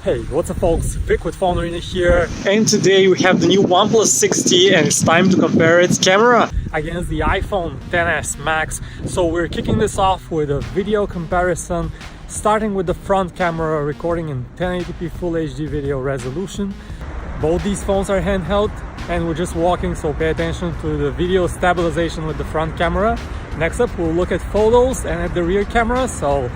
Hey, what's up folks, Vic with PhoneArena here, and today we have the new OnePlus 6T and it's time to compare its camera against the iPhone XS Max. So we're kicking this off with a video comparison, starting with the front camera recording in 1080p Full HD video resolution. Both these phones are handheld and we're just walking, so pay attention to the video stabilization with the front camera. Next up we'll look at photos and at the rear camera, so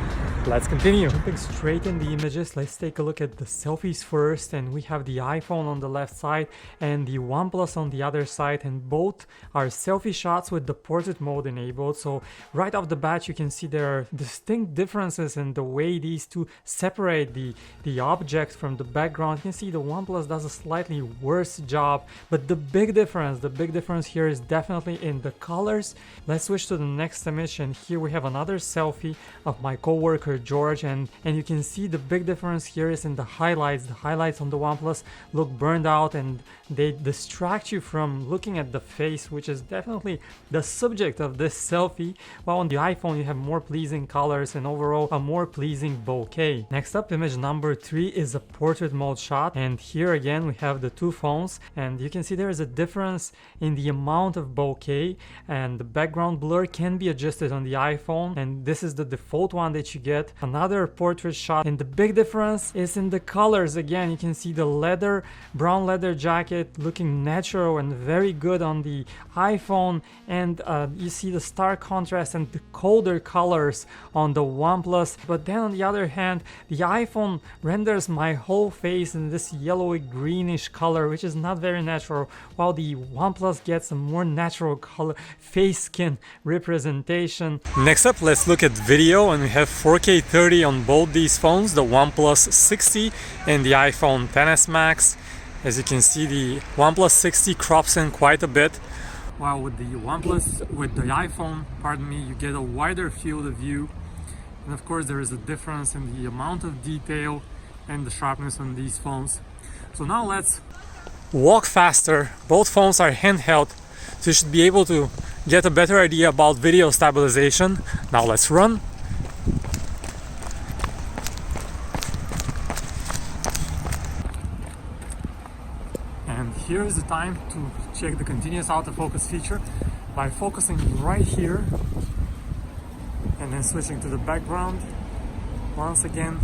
let's continue. Jumping straight in the images, let's take a look at the selfies first, and we have the iPhone on the left side and the OnePlus on the other side, and both are selfie shots with the portrait mode enabled. So right off the bat you can see there are distinct differences in the way these two separate the object from the background. You can see the OnePlus does a slightly worse job, but the big difference here is definitely in the colors. Let's switch to the next image, and here we have another selfie of my coworker George, and you can see the big difference here is in the highlights. The highlights on the OnePlus look burned out and they distract you from looking at the face, which is definitely the subject of this selfie, while on the iPhone you have more pleasing colors and overall a more pleasing bokeh. Next up, image number 3 is a portrait mode shot, and here again we have the two phones, and you can see there is a difference in the amount of bokeh, and the background blur can be adjusted on the iPhone, and this is the default one that you get. Another portrait shot, and the big difference is in the colors. Again, you can see the brown leather jacket looking natural and very good on the iPhone, and you see the stark contrast and the colder colors on the OnePlus. But then on the other hand, the iPhone renders my whole face in this yellowy greenish color, which is not very natural, while the OnePlus gets a more natural color face skin representation. Next up, let's look at video, and we have 4K 30 on both these phones, the OnePlus 6T and the iPhone XS Max. As you can see, the OnePlus 6T crops in quite a bit, while with the iPhone, you get a wider field of view. And of course there is a difference in the amount of detail and the sharpness on these phones. So now let's walk faster. Both phones are handheld, so you should be able to get a better idea about video stabilization. Now let's run. And here is the time to check the continuous autofocus feature by focusing right here and then switching to the background. Once again,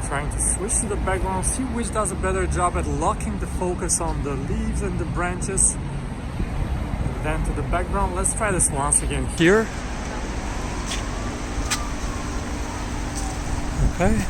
trying to switch to the background, see which does a better job at locking the focus on the leaves and the branches. And then to the background. Let's try this once again here. Okay.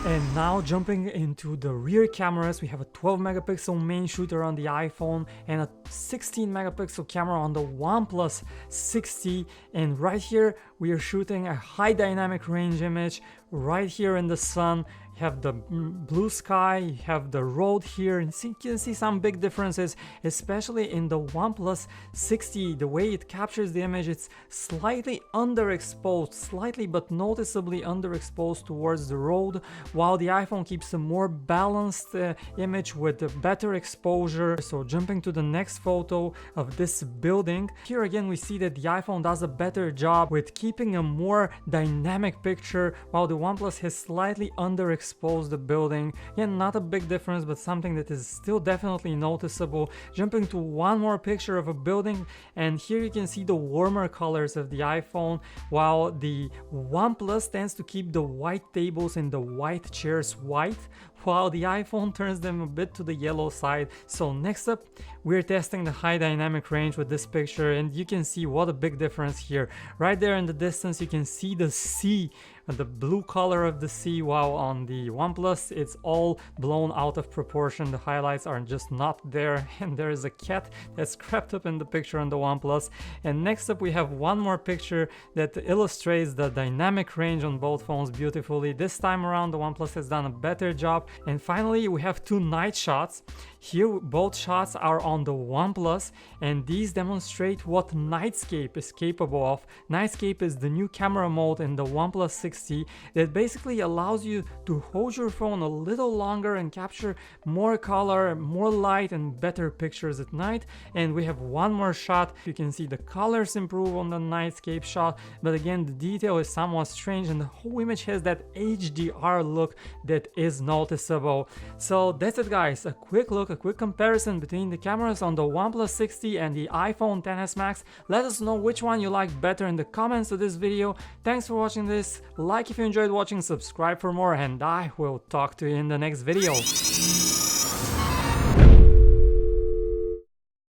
And now jumping into the rear cameras, we have a 12 megapixel main shooter on the iPhone and a 16 megapixel camera on the OnePlus 6T. And right here we are shooting a high dynamic range image right here in the sun. You have the blue sky, you have the road here, and you can see some big differences, especially in the OnePlus 6T. The way it captures the image, it's slightly underexposed, slightly but noticeably underexposed towards the road, while the iPhone keeps a more balanced image with a better exposure. So jumping to the next photo of this building, here again we see that the iPhone does a better job with keeping a more dynamic picture, while the OnePlus has slightly underexposed the building. Again, not a big difference, but something that is still definitely noticeable. Jumping to one more picture of a building, and here you can see the warmer colors of the iPhone, while the OnePlus tends to keep the white tables and the white chairs white, while the iPhone turns them a bit to the yellow side. So next up, we're testing the high dynamic range with this picture, and you can see what a big difference here. Right there in the distance you can see the sea, the blue color of the sea, while on the OnePlus it's all blown out of proportion. The highlights are just not there, and there is a cat that's crept up in the picture on the OnePlus. And next up we have one more picture that illustrates the dynamic range on both phones beautifully. This time around the OnePlus has done a better job. And finally we have two night shots. Here both shots are on the OnePlus, and these demonstrate what Nightscape is capable of. Nightscape is the new camera mode in the OnePlus 6T that basically allows you to hold your phone a little longer and capture more color, more light, and better pictures at night. And we have one more shot. You can see the colors improve on the Nightscape shot, but again the detail is somewhat strange and the whole image has that HDR look that is noticeable. So that's it guys, a quick look, a quick comparison between the cameras on the OnePlus 6T and the iPhone XS Max. Let us know which one you like better in the comments of this video. Thanks for watching this, like if you enjoyed watching, subscribe for more, and I will talk to you in the next video.